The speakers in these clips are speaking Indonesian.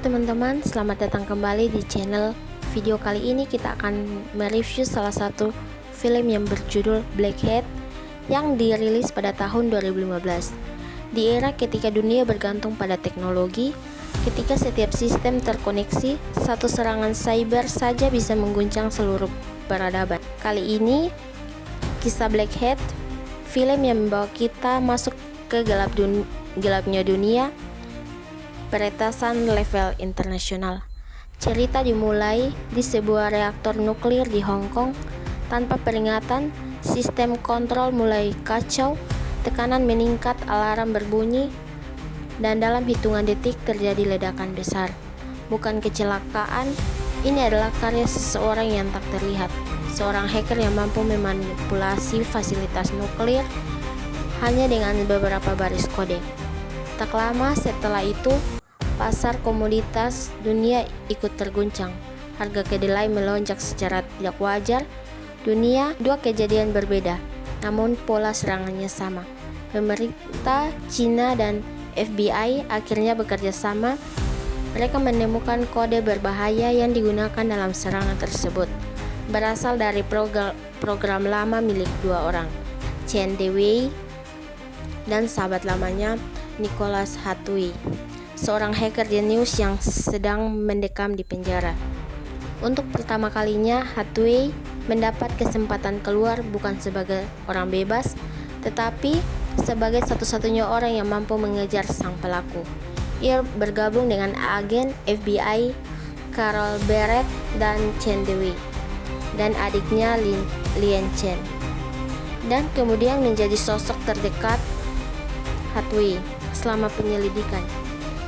teman-teman, selamat datang kembali di channel. Video kali ini kita akan mereview salah satu film yang berjudul Black Hat yang dirilis pada tahun 2015. Di era ketika dunia bergantung pada teknologi, ketika setiap sistem terkoneksi, satu serangan cyber saja bisa mengguncang seluruh peradaban. Kali ini, kisah Black Hat, film yang membawa kita masuk ke gelapnya dunia peretasan level internasional. Cerita dimulai di sebuah reaktor nuklir di Hong Kong. Tanpa peringatan, sistem kontrol mulai kacau, tekanan meningkat, alarm berbunyi, dan dalam hitungan detik terjadi ledakan besar. Bukan kecelakaan, ini adalah karya seseorang yang tak terlihat, seorang hacker yang mampu memanipulasi fasilitas nuklir hanya dengan beberapa baris kode. Tak lama setelah itu, pasar komoditas dunia ikut terguncang. Harga kedelai melonjak secara tidak wajar. Dua kejadian berbeda, namun pola serangannya sama. Pemerintah Cina dan FBI akhirnya bekerja sama. Mereka menemukan kode berbahaya yang digunakan dalam serangan tersebut. Berasal dari program lama milik dua orang, Chen Dewey dan sahabat lamanya Nicholas Hathaway, seorang hacker jenius yang sedang mendekam di penjara. Untuk pertama kalinya, Hathaway mendapat kesempatan keluar bukan sebagai orang bebas, tetapi sebagai satu-satunya orang yang mampu mengejar sang pelaku. Ia bergabung dengan agen FBI Carol Barrett dan Chen Dewey dan adiknya Lien Chen, dan kemudian menjadi sosok terdekat Hathaway selama penyelidikan.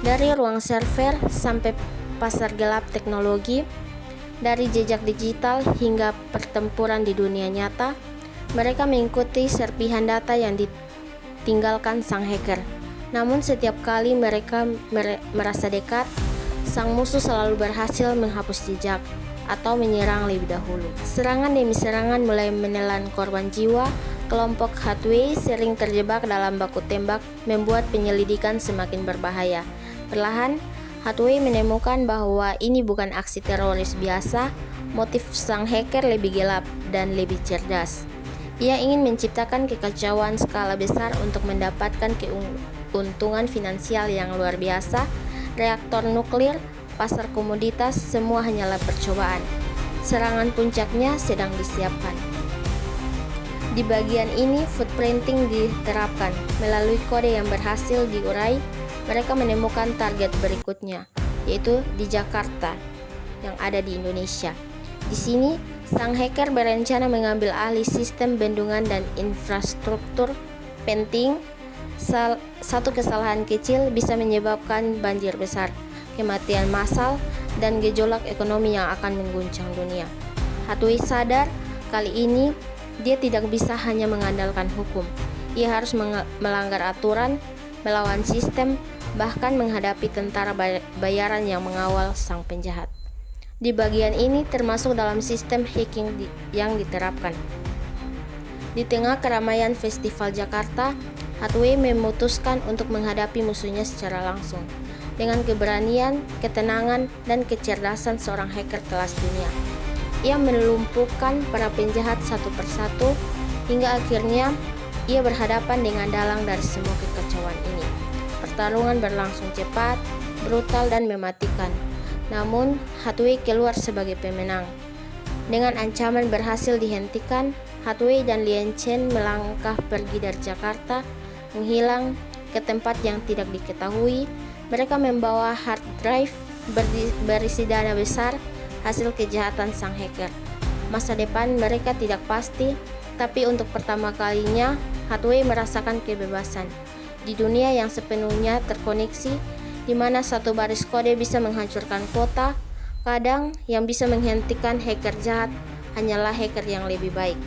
Dari ruang server sampai pasar gelap teknologi, dari jejak digital hingga pertempuran di dunia nyata, mereka mengikuti serpihan data yang ditinggalkan sang hacker. Namun setiap kali mereka merasa dekat, sang musuh selalu berhasil menghapus jejak atau menyerang lebih dahulu. Serangan demi serangan mulai menelan korban jiwa. Kelompok Hathaway sering terjebak dalam baku tembak, membuat penyelidikan semakin berbahaya. Perlahan, Hathaway menemukan bahwa ini bukan aksi teroris biasa. Motif sang hacker lebih gelap dan lebih cerdas. Ia ingin menciptakan kekacauan skala besar untuk mendapatkan keuntungan finansial yang luar biasa. Reaktor nuklir, pasar komoditas, semua hanyalah percobaan. Serangan puncaknya sedang disiapkan. Di bagian ini, footprinting diterapkan. Melalui kode yang berhasil diurai, mereka menemukan target berikutnya, yaitu di Jakarta yang ada di Indonesia. Di sini, sang hacker berencana mengambil alih sistem bendungan dan infrastruktur penting. Satu kesalahan kecil bisa menyebabkan banjir besar, kematian massal, dan gejolak ekonomi yang akan mengguncang dunia. Hathaway sadar kali ini dia tidak bisa hanya mengandalkan hukum. Ia harus melanggar aturan, melawan sistem, bahkan menghadapi tentara bayaran yang mengawal sang penjahat. Di bagian ini termasuk dalam sistem hacking yang diterapkan. Di tengah keramaian Festival Jakarta, Hathaway memutuskan untuk menghadapi musuhnya secara langsung. Dengan keberanian, ketenangan, dan kecerdasan seorang hacker kelas dunia, ia melumpuhkan para penjahat satu persatu hingga akhirnya ia berhadapan dengan dalang dari semua kekacauan ini. Pertarungan berlangsung cepat, brutal, dan mematikan. Namun, Hathaway keluar sebagai pemenang. Dengan ancaman berhasil dihentikan, Hathaway dan Lien Chen melangkah pergi dari Jakarta, menghilang ke tempat yang tidak diketahui. Mereka membawa hard drive berisi dana besar hasil kejahatan sang hacker. Masa depan mereka tidak pasti, tapi untuk pertama kalinya Hathaway merasakan kebebasan di dunia yang sepenuhnya terkoneksi, di mana satu baris kode bisa menghancurkan kota. Kadang yang bisa menghentikan hacker jahat hanyalah hacker yang lebih baik.